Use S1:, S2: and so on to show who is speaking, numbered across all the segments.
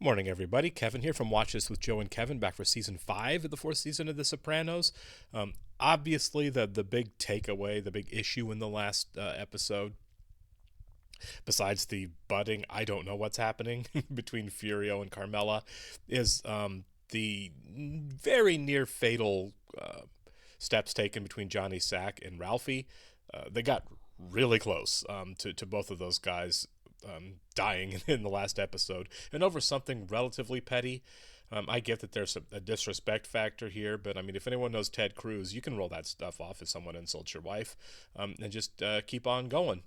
S1: Morning, everybody. Kevin here from Watch This with Joe and Kevin, back for season 5 of the 4th season of The Sopranos. Obviously, the big takeaway, the big issue in the last episode, besides the budding, I don't know what's happening between Furio and Carmela, is the very near fatal steps taken between Johnny Sack and Ralphie. They got really close to both of those guys dying in the last episode, and over something relatively petty. I get that there's a disrespect factor here, but I mean, if anyone knows Ted Cruz, you can roll that stuff off if someone insults your wife, and just keep on going.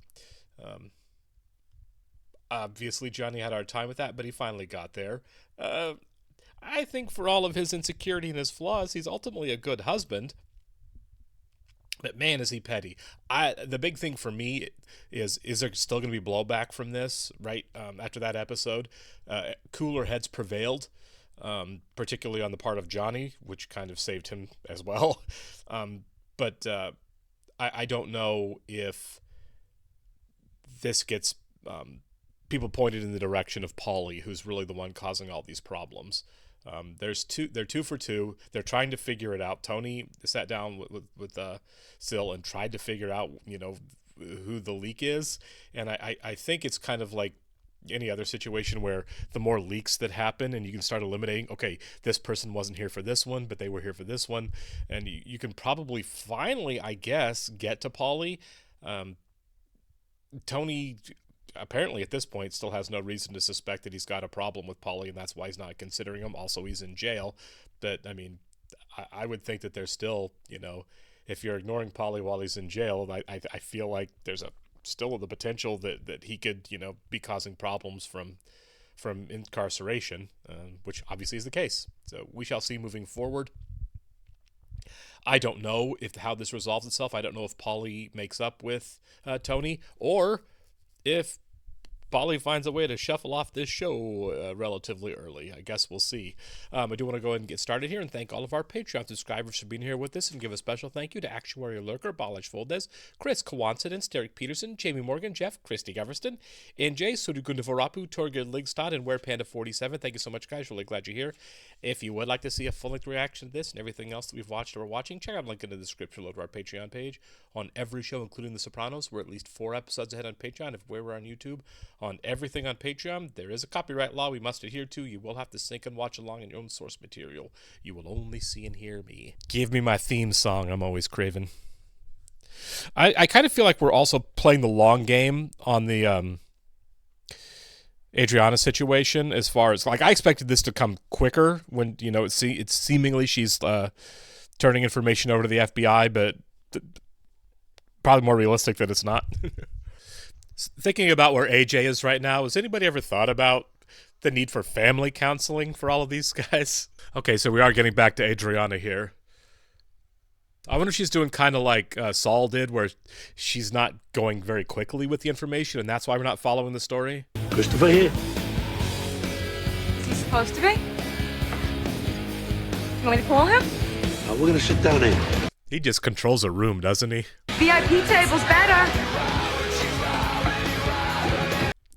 S1: Obviously, Johnny had a hard time with that, but he finally got there. I think for all of his insecurity and his flaws, he's ultimately a good husband. But man, is he petty. The big thing for me is there still going to be blowback from this, right? After that episode, cooler heads prevailed, particularly on the part of Johnny, which kind of saved him as well. But I don't know if this gets people pointed in the direction of Paulie, who's really the one causing all these problems. They're 2 for 2. They're trying to figure it out. Tony sat down with Sil and tried to figure out, who the leak is. And I think it's kind of like any other situation where the more leaks that happen and you can start eliminating, okay, this person wasn't here for this one, but they were here for this one. And you can probably finally, I guess, get to Paulie. Tony apparently at this point still has no reason to suspect that he's got a problem with Paulie, and that's why he's not considering him. Also, he's in jail. But I mean, I would think that there's still, if you're ignoring Paulie while he's in jail, I feel like there's still the potential that he could, be causing problems from incarceration, which obviously is the case. So we shall see moving forward. I don't know how this resolves itself. I don't know if Paulie makes up with Tony, or if Paulie finds a way to shuffle off this show relatively early. I guess we'll see. I do want to go ahead and get started here and thank all of our Patreon subscribers for being here with us, and give a special thank you to Actuary Lurker, Balish Foldes, Chris Coincidence, Derek Peterson, Jamie Morgan, Jeff, Christy Everston, NJ, Sudugundavarapu, Torgid Ligstad, and WerePanda47. Thank you so much, guys. Really glad you're here. If you would like to see a full-length reaction to this and everything else that we've watched or we're watching, check out the link in the description below to our Patreon page. On every show, including The Sopranos, we're at least 4 episodes ahead on Patreon. If we're on YouTube, on everything on Patreon, there is a copyright law we must adhere to. You will have to sync and watch along in your own source material. You will only see and hear me. Give me my theme song. I'm always craving. I kind of feel like we're also playing the long game on the Adriana situation, as far as, like, I expected this to come quicker when, it's seemingly she's turning information over to the FBI, but probably more realistic that it's not. Thinking about where AJ is right now, has anybody ever thought about the need for family counseling for all of these guys? Okay, so we are getting back to Adriana here. I wonder if she's doing kind of like Saul did, where she's not going very quickly with the information, and that's why we're not following the story.
S2: Christopher here.
S3: Is he supposed to be? You want me to call him?
S2: We're gonna sit down here.
S1: He just controls a room, doesn't he?
S3: VIP table's better.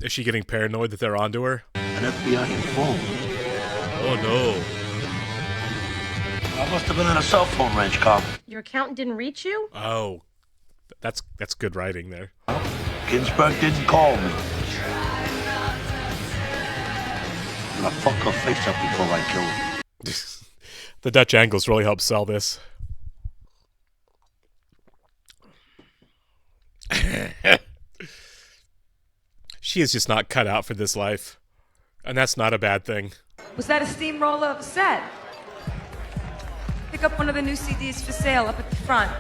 S1: Is she getting paranoid that they're onto her?
S2: An FBI informant.
S1: Oh no.
S2: I must have been in a cell phone range, Carl.
S3: Your accountant didn't reach you?
S1: Oh, that's good writing there.
S2: Ginsburg didn't call me. I'm gonna fuck her face up before I kill her.
S1: The Dutch angles really help sell this. She is just not cut out for this life, and that's not a bad thing.
S3: Was that a steamroller of a set? Pick up one of the new CDs for sale up at the front.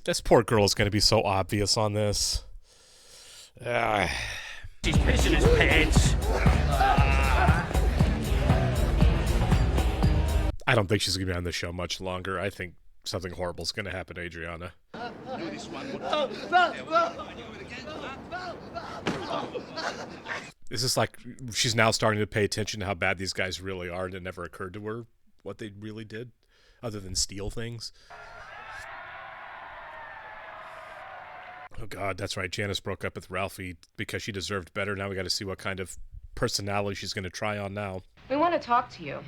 S1: This poor girl is going to be so obvious on this.
S4: He's pissing his pants.
S1: I don't think she's going to be on this show much longer. I think something horrible is going to happen to Adriana. Is this like she's now starting to pay attention to how bad these guys really are, and it never occurred to her what they really did, other than steal things? Oh, God, that's right. Janice broke up with Ralphie because she deserved better. Now we got to see what kind of personality she's going to try on now.
S5: We want to talk to you.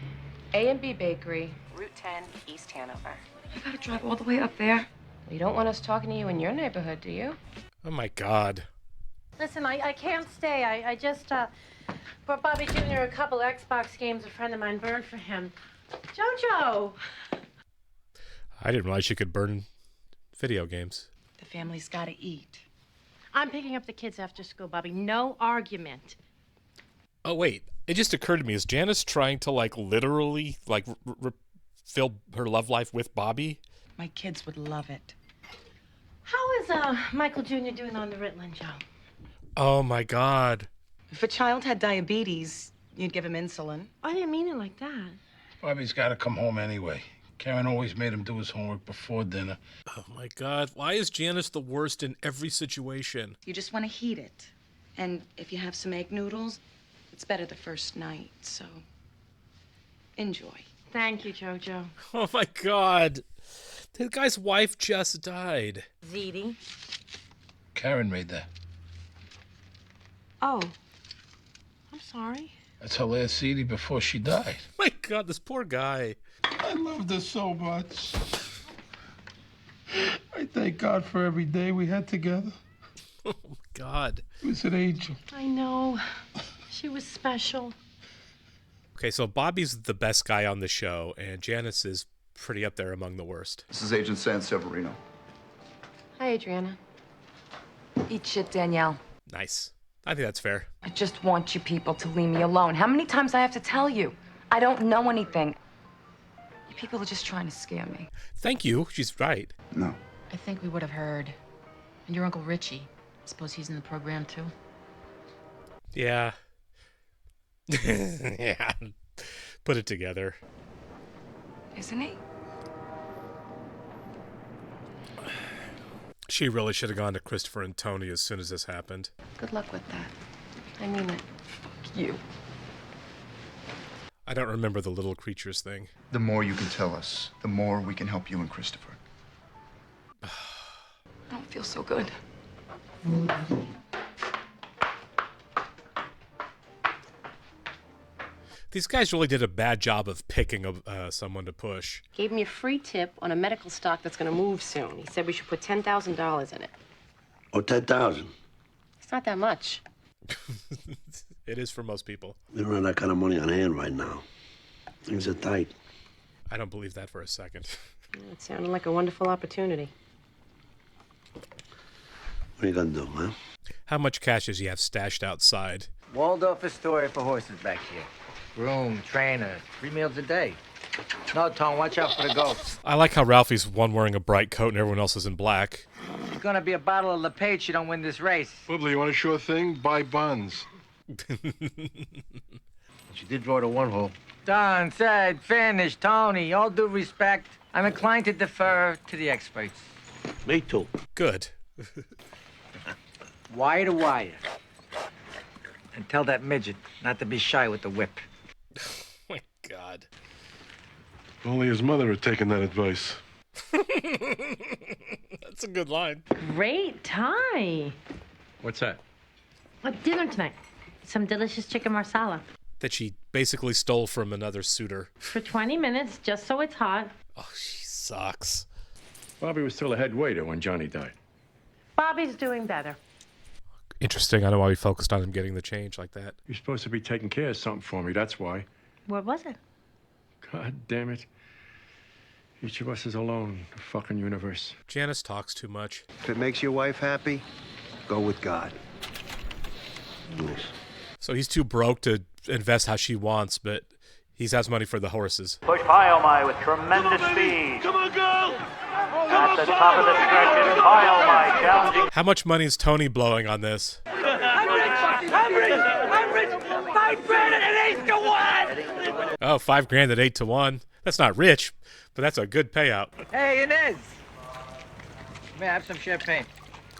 S5: A&B Bakery, Route 10, East Hanover.
S3: You gotta drive all the way up there.
S5: You don't want us talking to you in your neighborhood, do you?
S1: Oh, my God.
S6: Listen, I can't stay. I just brought Bobby Jr. a couple Xbox games a friend of mine burned for him. Jojo!
S1: I didn't realize she could burn video games.
S7: The family's gotta eat.
S6: I'm picking up the kids after school, Bobby. No argument.
S1: Oh, wait. It just occurred to me. Is Janice trying to, like, literally, like, fill her love life with Bobby?
S7: My kids would love it.
S6: How is Michael Jr. doing on the Ritalin, Joe?
S1: Oh, my God.
S7: If a child had diabetes, you'd give him insulin.
S6: I didn't mean it like that.
S8: Bobby's got to come home anyway. Karen always made him do his homework before dinner.
S1: Oh, my God. Why is Janice the worst in every situation?
S7: You just want to heat it. And if you have some egg noodles, it's better the first night, so enjoy.
S6: Thank you, Jojo.
S1: Oh, my God. The guy's wife just died.
S6: Zeddy.
S8: Karen made that.
S6: Oh. I'm sorry.
S8: That's her last CD before she died.
S1: My God, this poor guy.
S8: I loved her so much. I thank God for every day we had together.
S1: Oh, my God.
S8: It was an angel.
S6: I know. She was special.
S1: Okay, so Bobby's the best guy on the show, and Janice is pretty up there among the worst.
S9: This is Agent San Severino.
S5: Hi, Adriana.
S3: Eat shit, Danielle.
S1: Nice. I think that's fair.
S3: I just want you people to leave me alone. How many times I have to tell you? I don't know anything. You people are just trying to scare me.
S1: Thank you. She's right.
S9: No.
S10: I think we would have heard. And your Uncle Richie. Suppose he's in the program, too?
S1: Yeah. Yeah. Put it together.
S3: Isn't he?
S1: She really should have gone to Christopher and Tony as soon as this happened.
S5: Good luck with that. I mean it.
S3: Fuck you.
S1: I don't remember the little creatures thing.
S9: The more you can tell us, the more we can help you and Christopher.
S3: I don't feel so good.
S1: These guys really did a bad job of picking someone to push.
S6: Gave me a free tip on a medical stock that's going to move soon. He said we should put $10,000 in it.
S2: Oh, 10,000.
S6: It's not that much.
S1: It is for most people.
S2: We don't have that kind of money on hand right now. Things are tight.
S1: I don't believe that for a second.
S6: It sounded like a wonderful opportunity.
S2: What are you gonna do, huh?
S1: How much cash does he have stashed outside?
S11: Waldorf Astoria for horses back here. Groom, trainer, 3 meals a day. No, Tom, watch out for the ghosts.
S1: I like how Ralphie's one wearing a bright coat and everyone else is in black.
S11: It's gonna be a bottle of LePage you don't win this race.
S8: Wibbly, you want a sure thing? Buy buns.
S11: She did draw the one hole. Done, said, finished, Tony. All due respect, I'm inclined to defer to the experts.
S2: Me too.
S1: Good.
S11: Wire to wire. And tell that midget not to be shy with the whip.
S1: Oh my God.
S8: If only his mother had taken that advice.
S1: That's a good line.
S6: Great tie.
S11: What's that?
S6: Dinner tonight. Some delicious chicken marsala.
S1: That she basically stole from another suitor.
S6: For 20 minutes, just so it's hot.
S1: Oh, she sucks.
S12: Bobby was still a head waiter when Johnny died.
S6: Bobby's doing better.
S1: Interesting. I don't know why we focused on him getting the change like that.
S12: You're supposed to be taking care of something for me, that's why.
S6: What was it?
S12: God damn it. Each of us is alone in the fucking universe.
S1: Janice talks too much.
S13: If it makes your wife happy, go with God.
S2: Nice.
S1: So he's too broke to invest how she wants, but he has money for the horses.
S4: Push Pyomai with tremendous speed.
S8: Come on, girl!
S4: At the top of the stretch is Pyomai challenging.
S1: How much money is Tony blowing on this?
S4: I'm rich! 5 grand and 8 to 1!
S1: Oh, $5,000 at 8 to 1. That's not rich, but that's a good payout.
S11: Hey, Inez! May I have some champagne?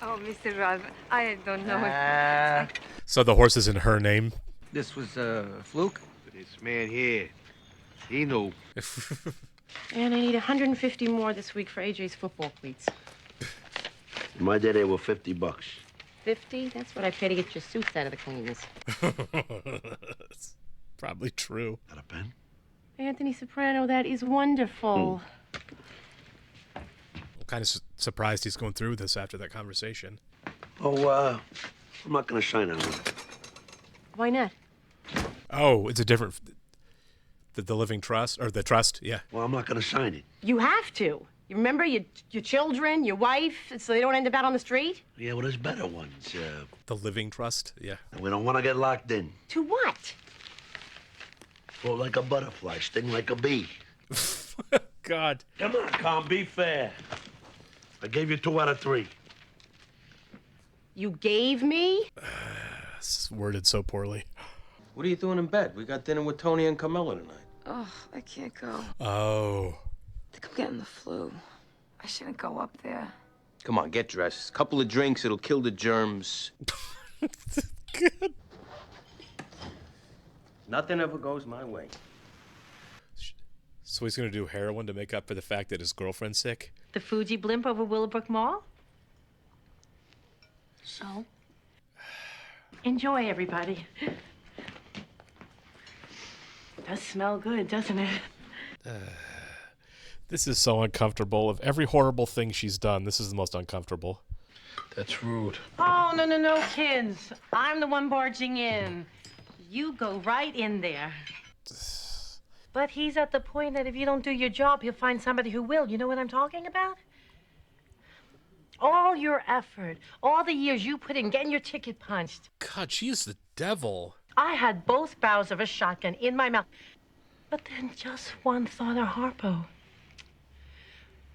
S3: Oh, Mr. Ralph, I don't know.
S1: So the horse is in her name.
S11: This was a fluke?
S8: This man here, he knew.
S6: And I need 150 more this week for AJ's football cleats.
S2: In my day, they were $50.
S5: 50? That's what I pay to get your suits out of the cleaners.
S1: That's probably true.
S2: Got a pen?
S6: Anthony Soprano, that is wonderful.
S1: I'm kind of surprised he's going through this after that conversation.
S2: Oh, I'm not gonna sign that one.
S6: Why not?
S1: Oh, it's a different... The living trust, or the trust, yeah.
S2: Well, I'm not gonna sign it.
S6: You have to. You remember your children, your wife, so they don't end up out on the street?
S2: Yeah, well, there's better ones.
S1: The living trust, yeah.
S2: We don't want to get locked in.
S6: To what?
S2: Float like a butterfly, sting like a bee.
S1: God.
S2: Come on, Con, be fair. I gave you 2 out of 3.
S6: You gave me?
S1: This is worded so poorly.
S14: What are you doing in bed? We got dinner with Tony and Camilla tonight.
S3: Oh, I can't go.
S1: Oh.
S3: I think I'm getting the flu. I shouldn't go up there.
S14: Come on, get dressed. Couple of drinks, it'll kill the germs.
S1: Good.
S14: Nothing ever goes my way.
S1: So he's going to do heroin to make up for the fact that his girlfriend's sick?
S6: The Fuji blimp over Willowbrook Mall? So? Enjoy, everybody. Does smell good, doesn't it?
S1: This is so uncomfortable. Of every horrible thing she's done, this is the most uncomfortable.
S8: That's rude.
S6: Oh, no, kids. I'm the one barging in. You go right in there. But he's at the point that if you don't do your job, he'll find somebody who will. You know what I'm talking about? All your effort, all the years you put in getting your ticket punched.
S1: God, she is the devil.
S6: I had both barrels of a shotgun in my mouth. But then just one thought of Harpo.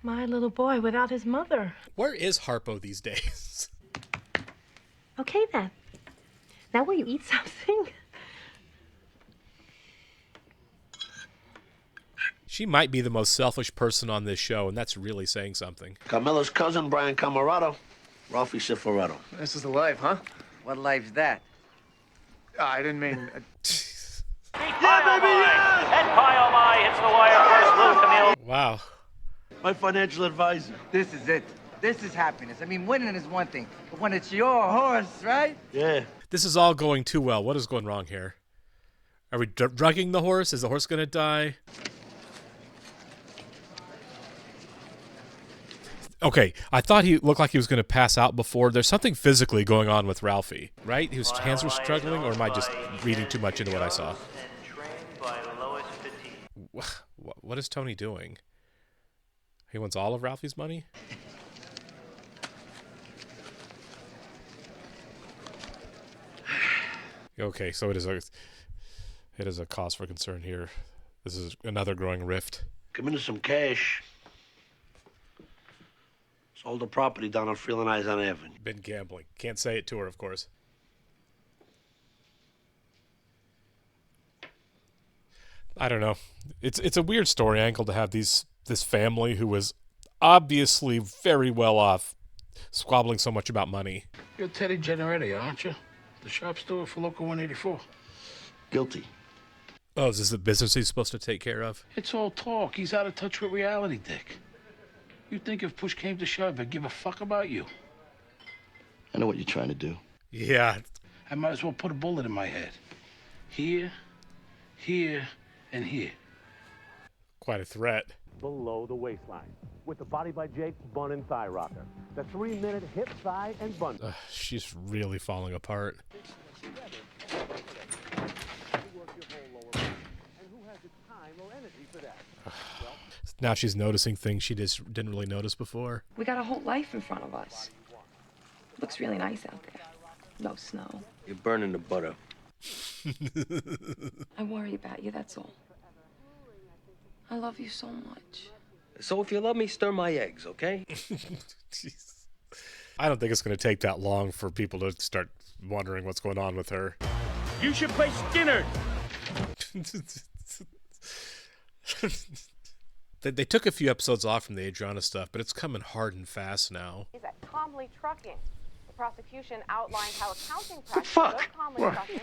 S6: My little boy without his mother.
S1: Where is Harpo these days?
S6: Okay, then. Now will you eat something?
S1: She might be the most selfish person on this show, and that's really saying something.
S2: Camilla's cousin, Brian Camarado. Ralphie Cifaretto.
S11: This is the life, huh? What life's that? I didn't mean...
S4: Yeah, baby, yeah! Ed Pyle hits the wire first. Lou Camille.
S1: Wow.
S2: My financial advisor.
S11: This is it. This is happiness. I mean, winning is one thing, but when it's your horse, right?
S2: Yeah.
S1: This is all going too well. What is going wrong here? Are we drugging the horse? Is the horse going to die? Okay, I thought he looked like he was going to pass out before. There's something physically going on with Ralphie, right? His hands were struggling, or am I just reading too much into what I saw? What is Tony doing? He wants all of Ralphie's money? Okay, so it is a cause for concern here. This is another growing rift.
S2: Come into some cash. Sold the property down on Freeland Eyes on Avenue.
S1: Been gambling. Can't say it to her, of course. I don't know. It's a weird story angle to have this family who was obviously very well off squabbling so much about money.
S8: You're Teddy Generetti, aren't you? The shop steward for Local 184.
S2: Guilty.
S1: Oh, is this the business he's supposed to take care of?
S8: It's all talk. He's out of touch with reality, Dick. You'd think if push came to shove, I'd give a fuck about you.
S2: I know what you're trying to do.
S1: Yeah.
S8: I might as well put a bullet in my head. Here, here, and here.
S1: Quite a threat.
S15: Below the waistline. With the Body by Jake bun and thigh rocker. The 3-minute hip, thigh, and bun.
S1: She's really falling apart. Now she's noticing things she just didn't really notice before.
S3: We got a whole life in front of us. Looks really nice out there. No snow.
S14: You're burning the butter.
S3: I worry about you, that's all. I love you so much.
S14: So if you love me, stir my eggs, okay?
S1: Jeez. I don't think it's going to take that long for people to start wondering what's going on with her.
S15: You should play Skinner.
S1: They took a few episodes off from the Adriana stuff, but it's coming hard and fast now.
S5: Is at Calmly Trucking. The prosecution outlined how accounting practices
S8: Fuck.
S5: of Calmly
S8: What?
S5: Trucking.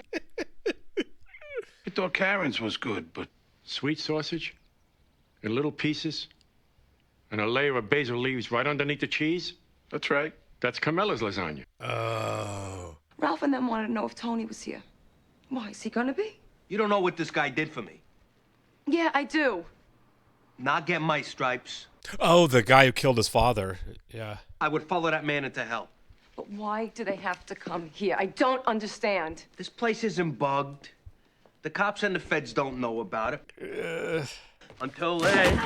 S8: I thought Karen's was good, but...
S12: Sweet sausage in little pieces and a layer of basil leaves right underneath the cheese.
S8: That's right.
S12: That's Carmela's lasagna.
S1: Oh.
S3: Ralph and them wanted to know if Tony was here. Why, is he gonna be?
S14: You don't know what this guy did for me.
S3: Yeah, I do.
S14: Not get my stripes.
S1: Oh, the guy who killed his father. Yeah.
S14: I would follow that man into hell.
S3: But why do they have to come here? I don't understand.
S14: This place isn't bugged. The cops and the feds don't know about it. Until then.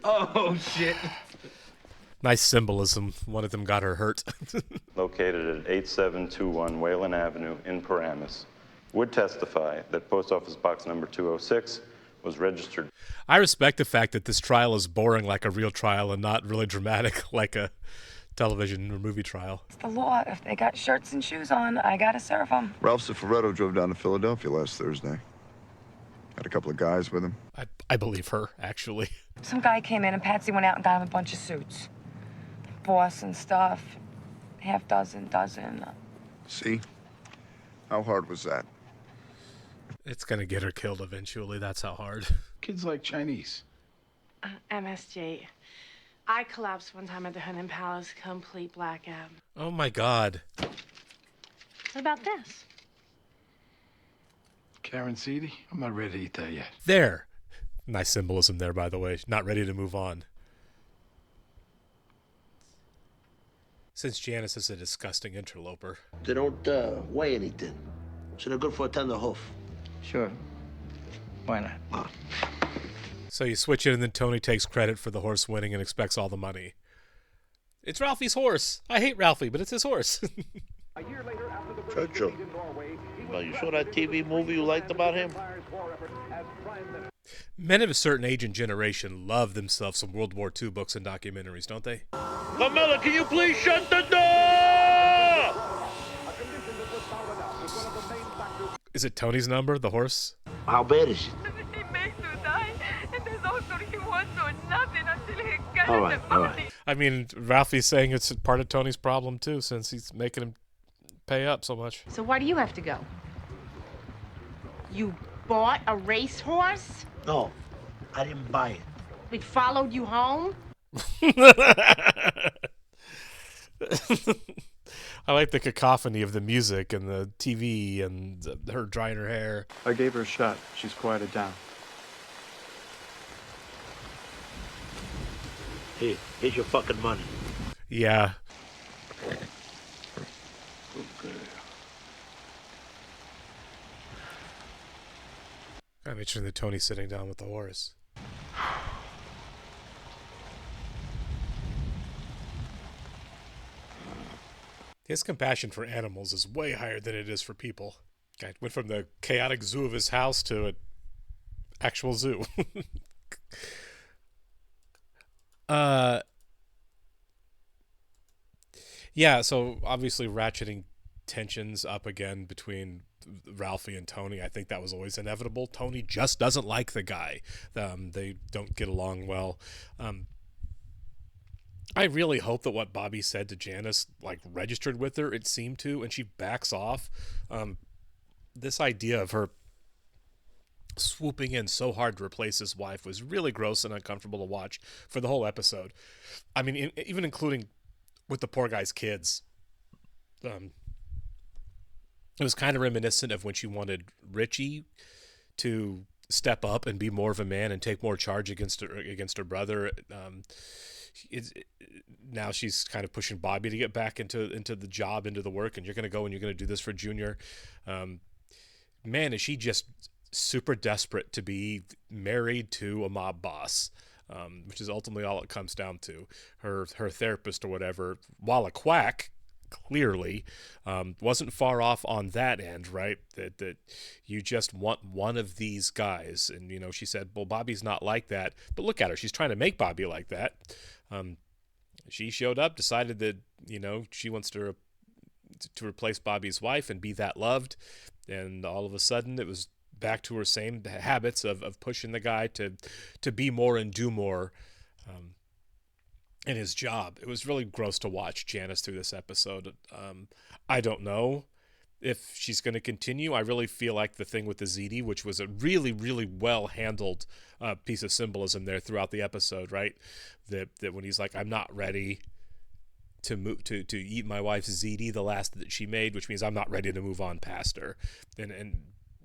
S14: Oh, shit.
S1: Nice symbolism. One of them got her hurt.
S16: Located at 8721 Wayland Avenue in Paramus, would testify that post office box number 206 was registered.
S1: I respect the fact that this trial is boring like a real trial and not really dramatic like a television or movie trial.
S3: It's the law. If they got shirts and shoes on, I gotta serve them.
S9: Ralph Cifaretto drove down to Philadelphia last Thursday. Had a couple of guys with him.
S1: I believe her, actually.
S3: Some guy came in and Patsy went out and got him a bunch of suits. Boss and stuff. Half dozen.
S9: See? How hard was that?
S1: It's gonna get her killed eventually. That's how hard.
S8: Kids like Chinese.
S6: MSG. I collapsed one time at the Hunting Palace, complete blackout.
S1: Oh my God.
S6: What about this?
S8: Karen Seedy? I'm not ready to eat that yet.
S1: There. Nice symbolism there, by the way. Not ready to move on. Since Janice is a disgusting interloper.
S17: They don't weigh anything, so they're good for a tender hoof.
S11: Sure. Why not?
S1: So you switch it and then Tony takes credit for the horse winning and expects all the money. It's Ralphie's horse. I hate Ralphie, but it's his horse.
S17: Churchill. Well, you saw that TV movie you liked about him?
S1: Men of a certain age and generation love themselves some World War II books and documentaries, don't they?
S17: Carmela, can you please shut the door?
S1: Is it Tony's number, the horse?
S17: How bad is it? All right.
S1: I mean, Ralphie's saying it's part of Tony's problem, too, since he's making him pay up so much.
S6: So why do you have to go? You bought a racehorse?
S17: No, I didn't buy it.
S6: It followed you home?
S1: I like the cacophony of the music and the TV and her drying her hair.
S12: I gave her a shot. She's quieted down.
S17: Here, here's your fucking money.
S1: Yeah. I'm mentioning that Tony's sitting down with the horse. His compassion for animals is way higher than it is for people. Guy went from the chaotic zoo of his house to an actual zoo. Yeah, so obviously ratcheting tensions up again between Ralphie and Tony. I think that was always inevitable. Tony just doesn't like the guy. They don't get along well. I really hope that what Bobby said to Janice registered with her. It seemed to, and she backs off. This idea of her swooping in so hard to replace his wife was really gross and uncomfortable to watch for the whole episode. I mean, even including with the poor guy's kids. It was kind of reminiscent of when she wanted Richie to step up and be more of a man and take more charge against her brother. Now she's kind of pushing Bobby to get back into the job, into the work, and you're going to go and you're going to do this for Junior. Man, is she just super desperate to be married to a mob boss, which is ultimately all it comes down to. Her therapist or whatever, while a quack, clearly wasn't far off on that end, right? That you just want one of these guys. And, she said, well, Bobby's not like that. But look at her. She's trying to make Bobby like that. She showed up, decided that, she wants to replace Bobby's wife and be that loved. And all of a sudden it was back to her same habits of pushing the guy to be more and do more in his job. It was really gross to watch Janice through this episode. I don't know if she's going to continue. I really feel like the thing with the ZD, which was a really, really well handled piece of symbolism there throughout the episode, right? That when he's like, I'm not ready to eat my wife's ZD, the last that she made, which means I'm not ready to move on past her. And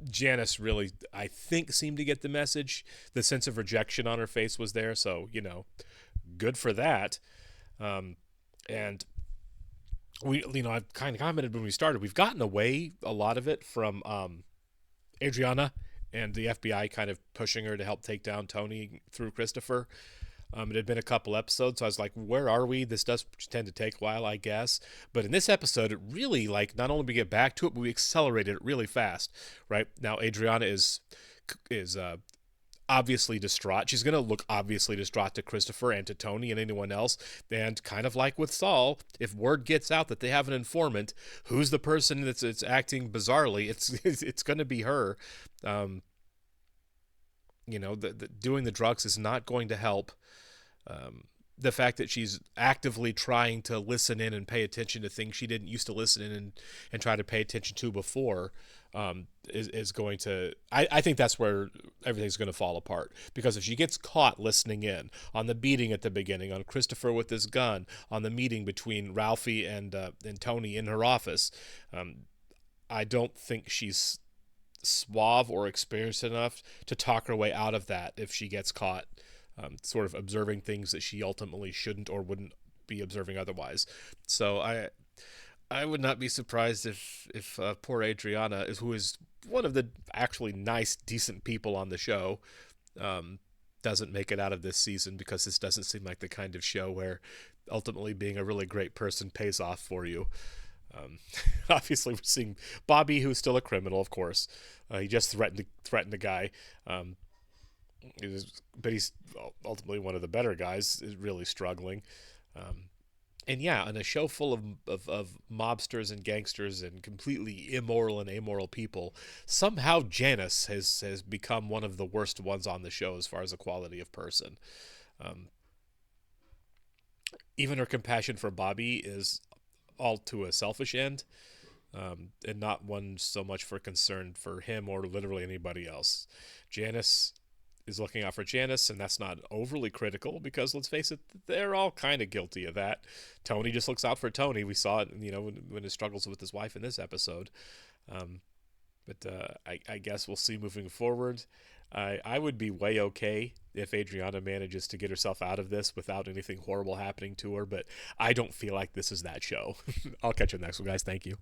S1: Janice really, I think, seemed to get the message. The sense of rejection on her face was there, so, good for that. And we, I've kind of commented when we started, we've gotten away a lot of it from Adriana and the FBI kind of pushing her to help take down Tony through Christopher. It had been a couple episodes, so I was like, where are we? This does tend to take a while, I guess. But in this episode, it really, not only we get back to it, but we accelerated it really fast, right? Now, Adriana is obviously distraught. She's going to look obviously distraught to Christopher and to Tony and anyone else. And kind of like with Saul, if word gets out that they have an informant, who's the person that's acting bizarrely? It's going to be her. Doing the drugs is not going to help. The fact that she's actively trying to listen in and pay attention to things she didn't used to listen in and try to pay attention to before is going to... I think that's where everything's going to fall apart. Because if she gets caught listening in on the beating at the beginning, on Christopher with his gun, on the meeting between Ralphie and Tony in her office, I don't think she's suave or experienced enough to talk her way out of that if she gets caught sort of observing things that she ultimately shouldn't or wouldn't be observing otherwise. So I would not be surprised if poor Adriana, who is one of the actually nice, decent people on the show, doesn't make it out of this season, because this doesn't seem like the kind of show where ultimately being a really great person pays off for you. Obviously, we're seeing Bobby, who's still a criminal, of course. He just threatened a guy. But he's ultimately one of the better guys, is really struggling. And yeah, in a show full of mobsters and gangsters and completely immoral and amoral people, somehow Janice has become one of the worst ones on the show as far as the quality of person. Even her compassion for Bobby is all to a selfish end, and not one so much for concern for him or literally anybody else. Janice is looking out for Janice, and that's not overly critical, because let's face it, they're all kind of guilty of that. Tony just looks out for Tony. We saw it, when his struggles with his wife in this episode. But I guess we'll see moving forward. I would be way okay if Adriana manages to get herself out of this without anything horrible happening to her, but I don't feel like this is that show. I'll catch you next one, guys. Thank you.